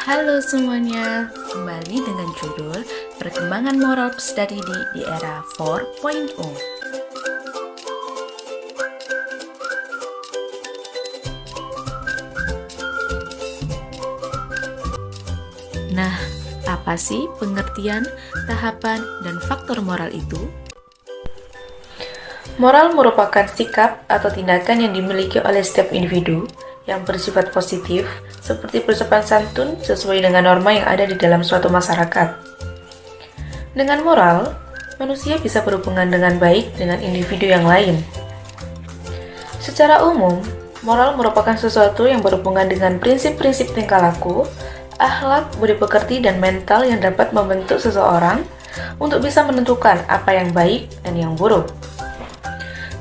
Halo semuanya, kembali dengan judul Perkembangan Moral Peserta Didik di Era 4.0. Nah, apa sih pengertian, tahapan, dan faktor moral itu? Moral merupakan sikap atau tindakan yang dimiliki oleh setiap individu yang bersifat positif, seperti bersopan santun sesuai dengan norma yang ada di dalam suatu masyarakat. Dengan moral, manusia bisa berhubungan dengan baik dengan individu yang lain. Secara umum, moral merupakan sesuatu yang berhubungan dengan prinsip-prinsip tingkah laku, akhlak, budi pekerti, dan mental yang dapat membentuk seseorang untuk bisa menentukan apa yang baik dan yang buruk.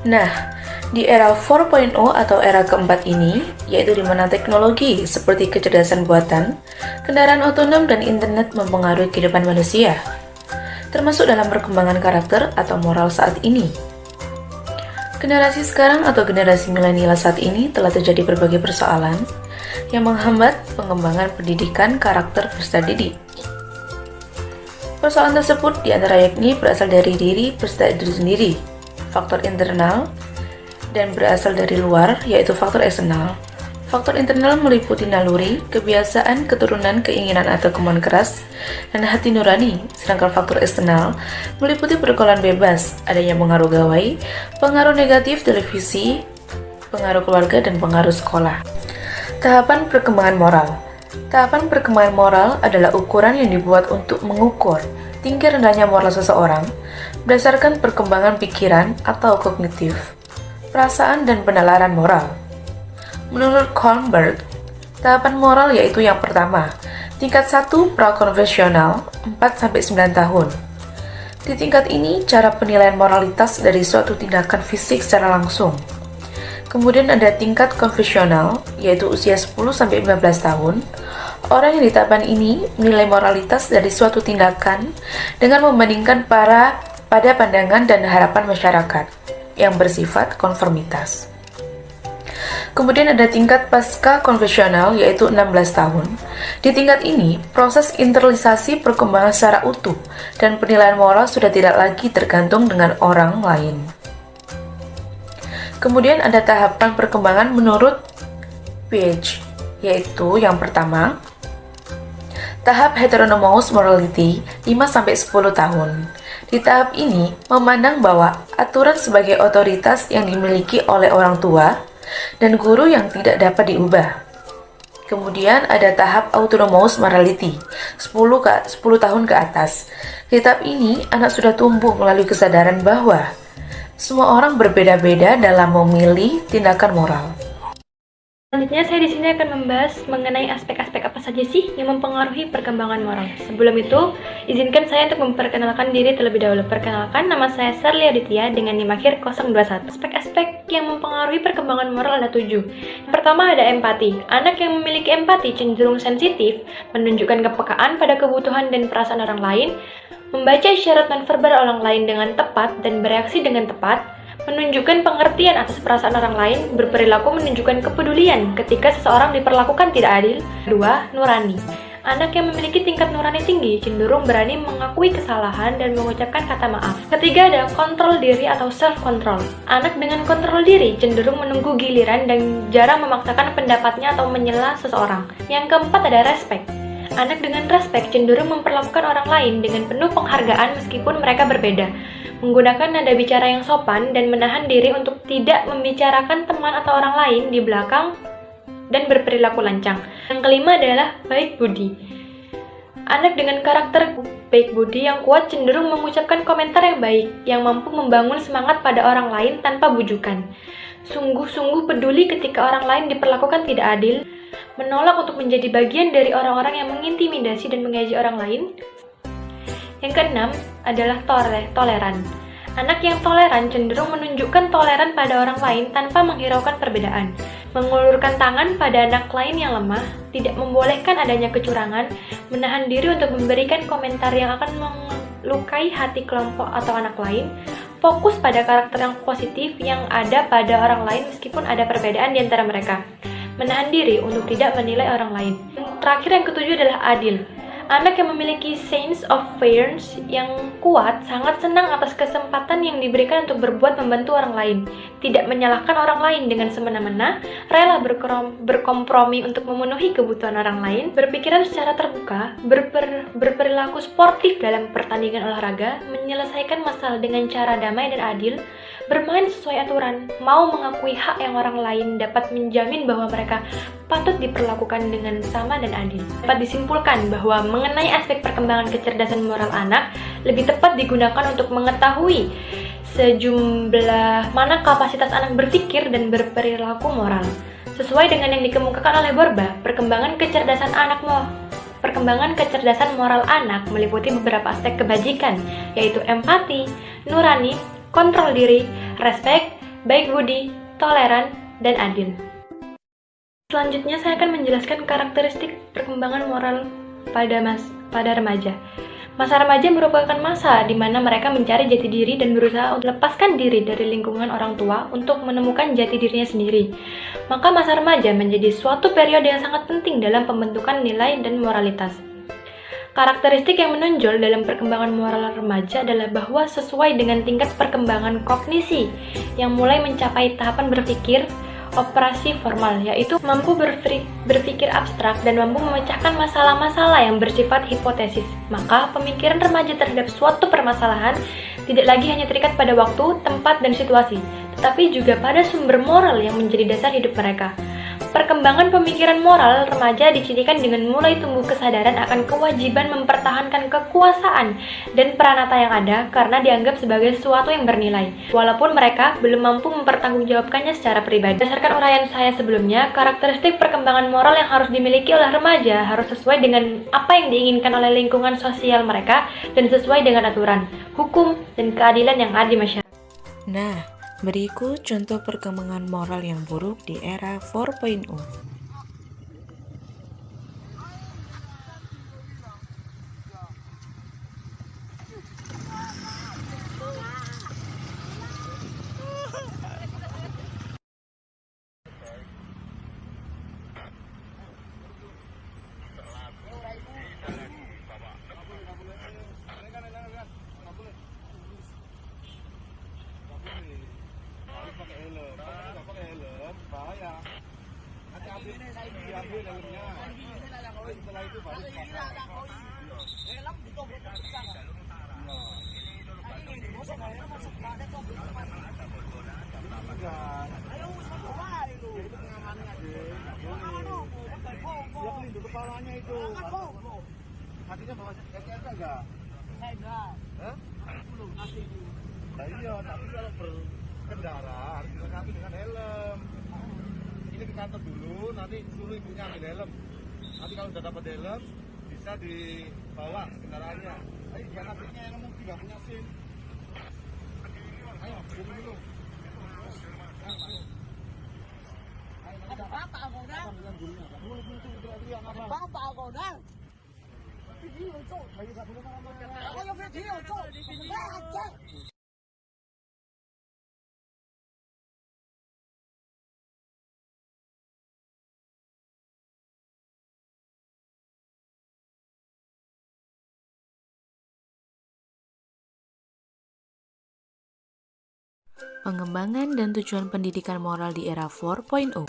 Nah, di era 4.0 atau era keempat ini, yaitu di mana teknologi seperti kecerdasan buatan, kendaraan otonom, dan internet mempengaruhi kehidupan manusia, termasuk dalam perkembangan karakter atau moral saat ini. Generasi sekarang atau generasi milenial saat ini telah terjadi berbagai persoalan yang menghambat pengembangan pendidikan karakter peserta didik. Persoalan tersebut diantara yakni berasal dari diri peserta itu sendiri, faktor internal, dan berasal dari luar, yaitu faktor eksternal. Faktor internal meliputi naluri, kebiasaan, keturunan, keinginan atau kemauan keras, dan hati nurani. Sedangkan faktor eksternal meliputi pergaulan bebas, adanya pengaruh gawai, pengaruh negatif televisi, pengaruh keluarga, dan pengaruh sekolah. Tahapan perkembangan moral. Tahapan perkembangan moral adalah ukuran yang dibuat untuk mengukur tinggi rendahnya moral seseorang berdasarkan perkembangan pikiran atau kognitif, perasaan, dan penalaran moral. Menurut Kornberg, tahapan moral yaitu yang pertama, tingkat 1 prakonvensional 4-9 tahun. Di tingkat ini, cara penilaian moralitas dari suatu tindakan fisik secara langsung. Kemudian ada tingkat konvensional, yaitu usia 10-15 tahun. Orang yang di tahapan ini menilai moralitas dari suatu tindakan dengan membandingkan pada pandangan dan harapan masyarakat yang bersifat konformitas. Kemudian ada tingkat pasca konvensional, yaitu 16 tahun. Di tingkat ini, proses internalisasi perkembangan secara utuh dan penilaian moral sudah tidak lagi tergantung dengan orang lain. Kemudian ada tahapan perkembangan menurut Page, yaitu yang pertama, tahap heteronomous morality 5-10 tahun. Di tahap ini, memandang bahwa aturan sebagai otoritas yang dimiliki oleh orang tua dan guru yang tidak dapat diubah. Kemudian ada tahap autonomous morality 10 tahun ke atas. Di tahap ini, anak sudah tumbuh melalui kesadaran bahwa semua orang berbeda-beda dalam memilih tindakan moral. Selanjutnya, saya di sini akan membahas mengenai aspek-aspek apa saja sih yang mempengaruhi perkembangan moral. Sebelum itu, izinkan saya untuk memperkenalkan diri terlebih dahulu. Perkenalkan, nama saya Sherly Aditya dengan NIM akhir 021. Aspek-aspek yang mempengaruhi perkembangan moral ada 7. Yang pertama ada empati. Anak yang memiliki empati cenderung sensitif, menunjukkan kepekaan pada kebutuhan dan perasaan orang lain, membaca isyarat nonverbal orang lain dengan tepat dan bereaksi dengan tepat, menunjukkan pengertian atas perasaan orang lain, berperilaku menunjukkan kepedulian ketika seseorang diperlakukan tidak adil. 2. Nurani. Anak yang memiliki tingkat nurani tinggi cenderung berani mengakui kesalahan dan mengucapkan kata maaf. Ketiga ada kontrol diri atau self-control. Anak dengan kontrol diri cenderung menunggu giliran dan jarang memaksakan pendapatnya atau menyela seseorang. Yang keempat ada respect. Anak dengan respect cenderung memperlakukan orang lain dengan penuh penghargaan meskipun mereka berbeda, menggunakan nada bicara yang sopan dan menahan diri untuk tidak membicarakan teman atau orang lain di belakang dan berperilaku lancang. Yang kelima adalah baik budi. Anak dengan karakter baik budi yang kuat cenderung mengucapkan komentar yang baik, yang mampu membangun semangat pada orang lain tanpa bujukan. Sungguh-sungguh peduli ketika orang lain diperlakukan tidak adil, menolak untuk menjadi bagian dari orang-orang yang mengintimidasi dan mengeji orang lain. Yang keenam adalah toleran. Anak yang toleran cenderung menunjukkan toleran pada orang lain tanpa menghiraukan perbedaan, mengulurkan tangan pada anak lain yang lemah, tidak membolehkan adanya kecurangan, menahan diri untuk memberikan komentar yang akan melukai hati kelompok atau anak lain, fokus pada karakter yang positif yang ada pada orang lain meskipun ada perbedaan di antara mereka, menahan diri untuk tidak menilai orang lain. Terakhir yang ketujuh adalah adil. Anak yang memiliki sense of fairness yang kuat sangat senang atas kesempatan yang diberikan untuk berbuat membantu orang lain, tidak menyalahkan orang lain dengan semena-mena, rela berkompromi untuk memenuhi kebutuhan orang lain, berpikiran secara terbuka, berperilaku sportif dalam pertandingan olahraga, menyelesaikan masalah dengan cara damai dan adil, bermain sesuai aturan, mau mengakui hak yang orang lain, dapat menjamin bahwa mereka patut diperlakukan dengan sama dan adil. Dapat disimpulkan bahwa mengenai aspek perkembangan kecerdasan moral anak, lebih tepat digunakan untuk mengetahui sejumlah mana kapasitas anak berpikir dan berperilaku moral. Sesuai dengan yang dikemukakan oleh Borba, perkembangan kecerdasan moral anak meliputi beberapa aspek kebajikan, yaitu empati, nurani, kontrol diri, respek, baik budi, toleran, dan adil. Selanjutnya saya akan menjelaskan karakteristik perkembangan moral pada remaja. Masa remaja merupakan masa di mana mereka mencari jati diri dan berusaha untuk melepaskan diri dari lingkungan orang tua untuk menemukan jati dirinya sendiri. Maka masa remaja menjadi suatu periode yang sangat penting dalam pembentukan nilai dan moralitas. Karakteristik yang menonjol dalam perkembangan moral remaja adalah bahwa sesuai dengan tingkat perkembangan kognisi yang mulai mencapai tahapan berpikir operasi formal, yaitu mampu berpikir abstrak dan mampu memecahkan masalah-masalah yang bersifat hipotesis. Maka pemikiran remaja terhadap suatu permasalahan tidak lagi hanya terikat pada waktu, tempat, dan situasi, tetapi juga pada sumber moral yang menjadi dasar hidup mereka. Perkembangan pemikiran moral remaja dicirikan dengan mulai tumbuh kesadaran akan kewajiban mempertahankan kekuasaan dan peranata yang ada karena dianggap sebagai sesuatu yang bernilai, walaupun mereka belum mampu mempertanggungjawabkannya secara pribadi. Berdasarkan uraian saya sebelumnya, karakteristik perkembangan moral yang harus dimiliki oleh remaja harus sesuai dengan apa yang diinginkan oleh lingkungan sosial mereka dan sesuai dengan aturan, hukum, dan keadilan yang ada di masyarakat. Nah, berikut contoh perkembangan moral yang buruk di era 4.0. Setelah itu baru pelindung kepalanya itu. Hatinya bawa STNK enggak? Enggak. Hah? Nah, iya, tapi kalau berkendara harus dilengkapi dengan helm. Ini ke kantor dulu, nanti suruh ibunya ambil helm. Nanti kalau udah dapat helm, bisa dibawa kendaraannya. Ayo, jangan adiknya yang ngomong tidak punya SIM. Ayo, dulu. Ada apa kau dah? Ada apa kau dah? Video cok. Ayo video cok. Pengembangan dan tujuan pendidikan moral di era 4.0.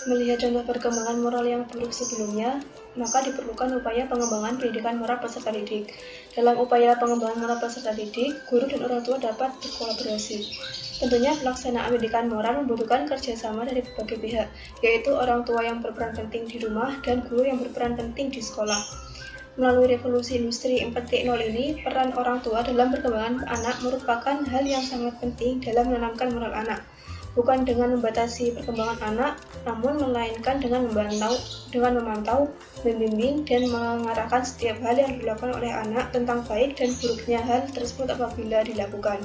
Melihat contoh perkembangan moral yang buruk sebelumnya, maka diperlukan upaya pengembangan pendidikan moral peserta didik. Dalam upaya pengembangan moral peserta didik, guru dan orang tua dapat berkolaborasi. Tentunya pelaksanaan pendidikan moral membutuhkan kerjasama dari berbagai pihak, yaitu orang tua yang berperan penting di rumah dan guru yang berperan penting di sekolah. Melalui revolusi industri 4.0 ini, peran orang tua dalam perkembangan anak merupakan hal yang sangat penting dalam menanamkan moral anak. Bukan dengan membatasi perkembangan anak, namun melainkan dengan memantau, membimbing, dan mengarahkan setiap hal yang dilakukan oleh anak tentang baik dan buruknya hal tersebut apabila dilakukan.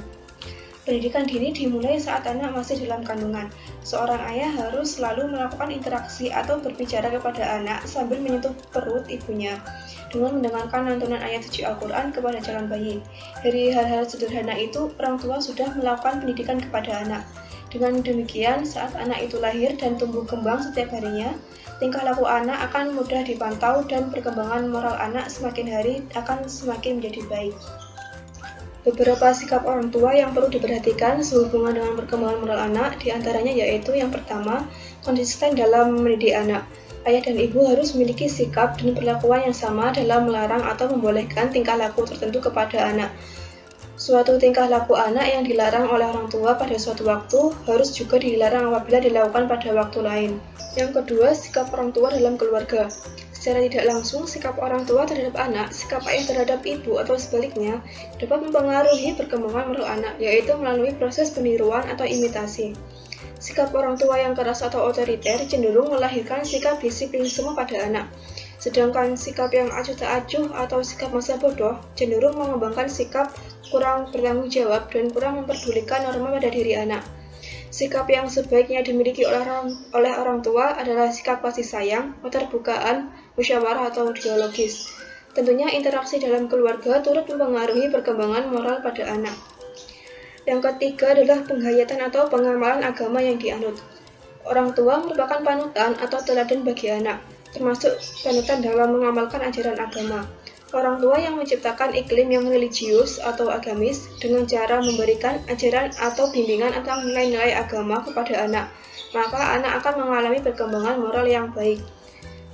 Pendidikan dini dimulai saat anak masih dalam kandungan. Seorang ayah harus selalu melakukan interaksi atau berbicara kepada anak sambil menyentuh perut ibunya, dengan mendengarkan lantunan ayat suci Al-Quran kepada calon bayi. Dari hal-hal sederhana itu, orang tua sudah melakukan pendidikan kepada anak. Dengan demikian, saat anak itu lahir dan tumbuh kembang setiap harinya, tingkah laku anak akan mudah dipantau dan perkembangan moral anak semakin hari akan semakin menjadi baik. Beberapa sikap orang tua yang perlu diperhatikan sehubungan dengan perkembangan moral anak, diantaranya yaitu yang pertama, konsisten dalam mendidik anak. Ayah dan ibu harus memiliki sikap dan perlakuan yang sama dalam melarang atau membolehkan tingkah laku tertentu kepada anak. Suatu tingkah laku anak yang dilarang oleh orang tua pada suatu waktu harus juga dilarang apabila dilakukan pada waktu lain. Yang kedua, sikap orang tua dalam keluarga. Secara tidak langsung, sikap orang tua terhadap anak, sikap ayah terhadap ibu atau sebaliknya, dapat mempengaruhi perkembangan moral anak, yaitu melalui proses peniruan atau imitasi. Sikap orang tua yang keras atau otoriter cenderung melahirkan sikap disiplinisme pada anak. Sedangkan sikap yang acuh tak acuh atau sikap masa bodoh cenderung mengembangkan sikap kurang bertanggung jawab dan kurang memperdulikan norma pada diri anak. Sikap yang sebaiknya dimiliki oleh orang tua adalah sikap kasih sayang, keterbukaan, musyawarah atau dialogis. Tentunya interaksi dalam keluarga turut mempengaruhi perkembangan moral pada anak. Yang ketiga adalah penghayatan atau pengamalan agama yang dianut. Orang tua merupakan panutan atau teladan bagi anak, termasuk panutan dalam mengamalkan ajaran agama. Orang tua yang menciptakan iklim yang religius atau agamis dengan cara memberikan ajaran atau bimbingan tentang nilai-nilai agama kepada anak, maka anak akan mengalami perkembangan moral yang baik.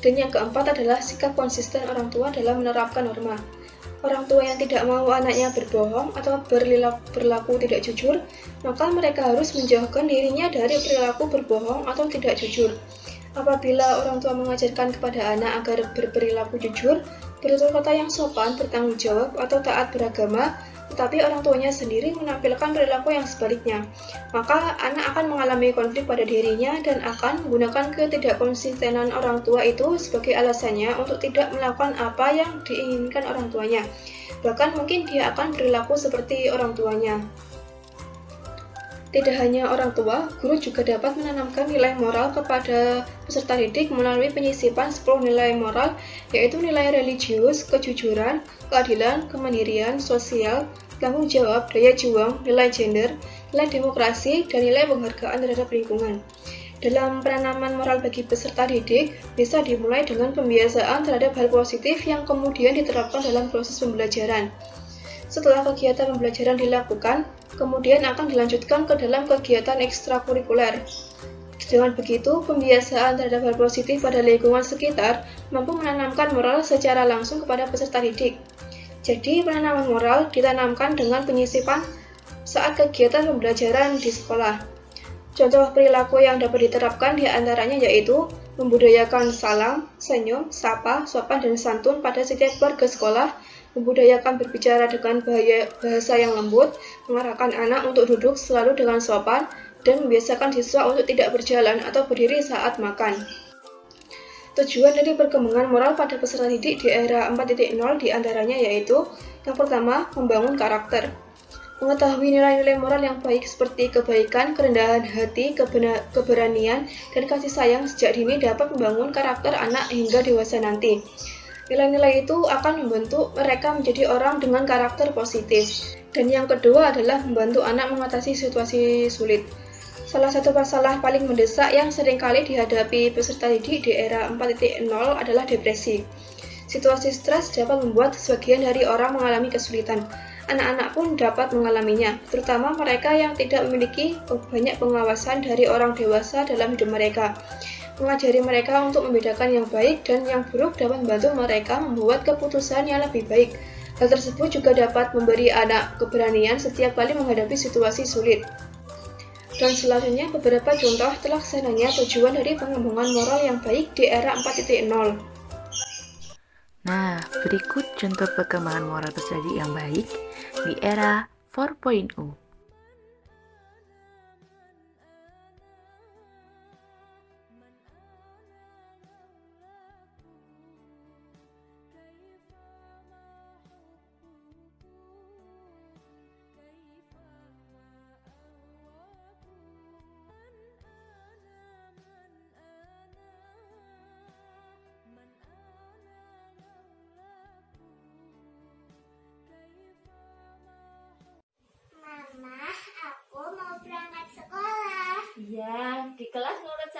Dan yang keempat adalah sikap konsisten orang tua dalam menerapkan norma. Orang tua yang tidak mau anaknya berbohong atau berlaku tidak jujur, maka mereka harus menjauhkan dirinya dari perilaku berbohong atau tidak jujur. Apabila orang tua mengajarkan kepada anak agar berperilaku jujur, bertutur kata yang sopan, bertanggung jawab, atau taat beragama, tetapi orang tuanya sendiri menampilkan perilaku yang sebaliknya, maka anak akan mengalami konflik pada dirinya dan akan menggunakan ketidakkonsistenan orang tua itu sebagai alasannya untuk tidak melakukan apa yang diinginkan orang tuanya. Bahkan mungkin dia akan berlaku seperti orang tuanya. Tidak hanya orang tua, guru juga dapat menanamkan nilai moral kepada peserta didik melalui penyisipan 10 nilai moral, yaitu nilai religius, kejujuran, keadilan, kemandirian, sosial, tanggung jawab, daya juang, nilai gender, nilai demokrasi, dan nilai penghargaan terhadap lingkungan. Dalam penanaman moral bagi peserta didik, bisa dimulai dengan pembiasaan terhadap hal positif yang kemudian diterapkan dalam proses pembelajaran. Setelah kegiatan pembelajaran dilakukan, kemudian akan dilanjutkan ke dalam kegiatan ekstrakurikuler. Dengan begitu, pembiasaan terhadap hal positif pada lingkungan sekitar mampu menanamkan moral secara langsung kepada peserta didik. Jadi, penanaman moral ditanamkan dengan penyisipan saat kegiatan pembelajaran di sekolah. Contoh perilaku yang dapat diterapkan diantaranya yaitu membudayakan salam, senyum, sapa, sopan, dan santun pada setiap keluarga sekolah, membudayakan berbicara dengan bahasa yang lembut, mengarahkan anak untuk duduk selalu dengan sopan, dan membiasakan siswa untuk tidak berjalan atau berdiri saat makan. Tujuan dari perkembangan moral pada peserta didik di era 4.0 diantaranya yaitu yang pertama, membangun karakter. Mengetahui nilai-nilai moral yang baik seperti kebaikan, kerendahan hati, keberanian, dan kasih sayang sejak dini dapat membangun karakter anak hingga dewasa nanti. Nilai-nilai itu akan membentuk mereka menjadi orang dengan karakter positif. Dan yang kedua adalah membantu anak mengatasi situasi sulit. Salah satu masalah paling mendesak yang seringkali dihadapi peserta didik di era 4.0 adalah depresi. Situasi stres dapat membuat sebagian dari orang mengalami kesulitan. Anak-anak pun dapat mengalaminya, terutama mereka yang tidak memiliki banyak pengawasan dari orang dewasa dalam hidup mereka. Mengajari mereka untuk membedakan yang baik dan yang buruk dapat membantu mereka membuat keputusan yang lebih baik. Hal tersebut juga dapat memberi anak keberanian setiap kali menghadapi situasi sulit. Dan selanjutnya beberapa contoh terlaksananya tujuan dari pengembangan moral yang baik di era 4.0. Nah, berikut contoh perkembangan moral peserta didik yang baik di era 4.0.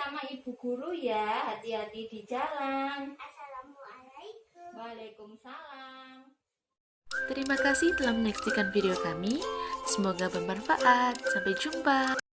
sama ibu guru ya. Hati-hati di jalan. Assalamualaikum. Waalaikumsalam. Terima kasih telah menyaksikan video kami. Semoga bermanfaat. Sampai jumpa.